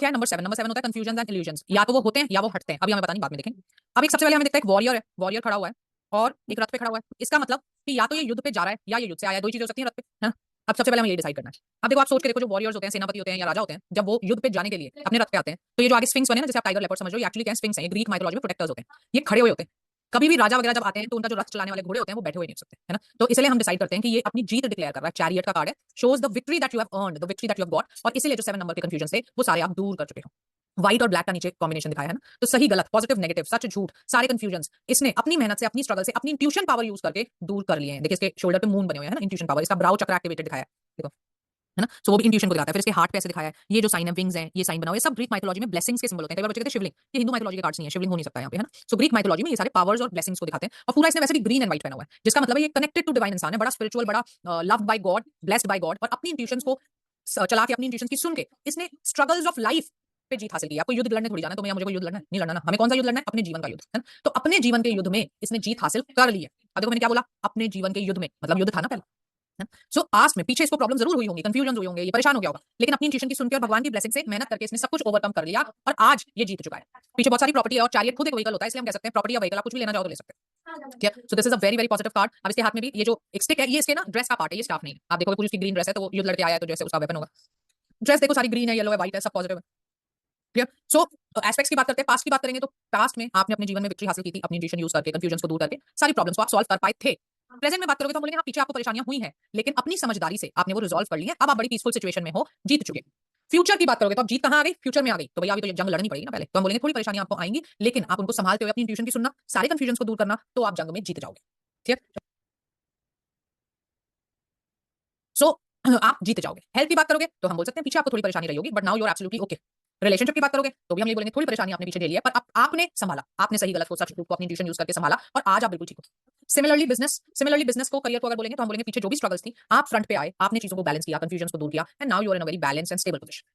क्या है? नंबर 7 होता है कंफ्यूजन एंड इल्यूजन्स। या तो वो होते हैं या वो हटते हैं, अभी हमें पता नहीं, बाद में देखेंगे। अब एक सबसे पहले हमें दिखता है एक वॉरियर है, वॉरियर खड़ा हुआ है और एक रथ पे खड़ा हुआ है। इसका मतलब कि या तो ये युद्ध पे जा रहा है या ये युद्ध से आया है, दो ही चीजें हो सकती हैं रथ पे, है ना? अब सबसे पहले हमें ये डिसाइड करना है। अब देखो, आप सोच के देखो, जो वॉरियर्स होते हैं, सेनापति होते हैं या राजा होते हैं, जब वो युद्ध पे जाने के लिए अपने रथ पे आते हैं, तो ये जो आगे स्फिंक्स बने ना, जैसे आप टाइगर लेपर्ड समझ रहे हो, ये एक्चुअली क्या स्फिंक्स हैं, ये ग्रीक माइथोलॉजी में प्रोटेक्टर्स होते हैं, ये खड़े हुए होते हैं। कभी भी राजा वगैरह जब आते हैं तो उनका जो रथ चलाने वाले घोड़े होते हैं वो बैठे हुए नहीं हो सकते, है ना? तो इसलिए हम डिसाइड करते हैं कि ये अपनी जीत डिक्लेयर कर रहा है। चैरियट का कार्ड है, shows the victory that you have earned, the victory that you have got, और इसीलिए जो 7 नंबर के कंफ्यूजन थे वो सारे आप दूर कर चुके हो। व्हाइट और ब्लैक का नीचे कॉम्बिनेशन दिखाया है ना, तो सही गलत, पॉजिटिव नेगेटिव, सच झूठ, सारे कंफ्यूजन्स इसने अपनी मेहनत से, अपनी स्ट्रगल से, अपनी इंट्यूशन पावर यूज करके दूर कर लिए हैं। देखिए इसके शोल्डर पे मून बने हुए हैं ना, इंट्यूशन पावर, इसका ब्राउ चक्र एक्टिवेटेड दिखाया है, देखो, है ना? सो वो भी इंट्यूशन को दिखाता है। फिर इसके हार्ट पे ऐसे दिखाया है, ये जो साइन है, विंग्स हैं, ये साइन बना हुआ है, सब ग्रीक माइथोलॉजी में ब्लेसिंग्स के सिंबल होते हैं। कई बार बच्चे कहते हैं शिवलिंग, ये हिंदू माइथोलॉजी के कार्ड्स नहीं है, शिवलिंग हो नहीं सकता यहाँ पे, है ना? सो ग्रीक माइथोलॉजी में ये सारे पावर्स और ब्लेसिंग्स को दिखाते हैं। और पूरा इसने वैसे भी ग्रीन एंड व्हाइट पहना हुआ है, जिसका मतलब है ये कनेक्टेड टू डिवाइन इंसान है, बड़ा स्पिरिचुअल, बड़ा loved by God, blessed by God, और अपनी इंट्यूशंस को चला के, अपनी इंट्यूशंस की सुन के इसने स्ट्रगल्स ऑफ लाइफ पे जीत हासिल की। आपको युद्ध लड़ने थोड़ी जाना, तो मैं मुझे कोई युद्ध लड़ना है? नहीं लड़ना ना। हमें कौन सा युद्ध लड़ना है? अपने जीवन का युद्ध, है ना? तो अपने जीवन के युद्ध में इसने जीत हासिल कर ली है। अब देखो मैंने क्या बोला, अपने जीवन के युद्ध में, मतलब युद्ध था ना पहले, है ना? सो पास्ट में पीछे इसको प्रॉब्लम जरूर हुई होंगी, कंफ्यूजन हुई होंगे, ये परेशान हो गया होगा, लेकिन अपनी इंट्यूशन की सुनकर और भगवान की ब्लेसिंग से मेहनत करके इसने सब कुछ ओवरकम कर लिया और आज ये जीत चुका है। पीछे बहुत सारी प्रॉपर्टी है और चैरियट खुद एक व्हीकल होता है, इसलिए हम कह सकते हैं प्रॉपर्टी या व्हीकल, आप कुछ भी लेना चाहो तो ले सकते हैं। ठीक है, so this is a very very positive card. अब इसके हाथ में भी ये जो एक स्टिक है, ये इसके ना ड्रेस का पार्ट है, ये स्टाफ नहीं है। आप देखोगे पूरी उसकी ग्रीन ड्रेस है, तो वो युद्ध लड़के आया है तो जैसे उसका वेपन होगा। ड्रेस देखो सारी ग्रीन है, येलो है, व्हाइट है, सब पॉजिटिव है। क्लियर? सो एस्पेक्ट्स की बात करते हैं, पास्ट की बात करेंगे तो पास्ट में आपने अपने जीवन में विक्ट्री हासिल की थी, अपनी इंट्यूशन यूज करके, कंफ्यूजन को दूर करके, सारी प्रॉब्लम्स को आप सॉल्व कर पाए थे। प्रेजेंट में बात करोगे तो हम बोलेंगे हाँ, पीछे आपको परेशानियां हुई हैं, लेकिन अपनी समझदारी से आपने वो रिजॉल्व कर ली है, अब आप बड़ी पीसफुल सिचुएशन में हो, जीत चुके। फ्यूचर की बात करोगे तो अब जीत कहाँ आ गई? फ्यूचर में आ गई। तो भैया अभी तो ये जंग लड़नी पड़ेगी ना पहले, तो हम बोलेंगे थोड़ी परेशानियां आपको आएंगी, लेकिन आप उनको संभालते हुए अपनी इंट्यूशन की सुनना, सारे कंफ्यूजन को दूर करना, तो आप जंग में जीत जाओगे। ठीक है? सो आप जीत जाओगे। हेल्थ की बात करोगे तो हम बोल सकते हैं पीछे आपको थोड़ी परेशानी रही होगी, but now you are absolutely okay. Relationship की बात करोगे तो भी हम ये बोलेंगे थोड़ी परेशानी आपने पीछे झेली है, पर आपने संभाला, आपने सही गलत को, सच झूठ को अपनी इंट्यूशन यूज करके संभाला और आज आप बिल्कुल ठीक हो। सिमिलरली बिजनेस को, करियर को अगर बोलेंगे तो हम बोलेंगे पीछे जो भी स्ट्रगल्स थी, आप फ्रंट पे आए, आपने चीजों को बैलेंस किया, कंफ्यूजन को दूर किया, and now you are in a very balanced and stable position.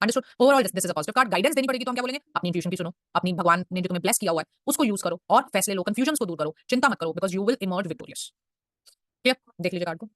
Understood? Overall this is a positive card. Guidance देनी पड़ेगी तो हम क्या बोलेंगे? अपनी इंट्यूशन की सुनो, अपनी भगवान ने जो तुम्हें ब्लेस किया हुआ है उसको यूज करो और फैसले लो, कंफ्यूजन को दूर करो, चिंता मत करो, because you will emerge victorious. Clear? देख लीजिए कार्ड को।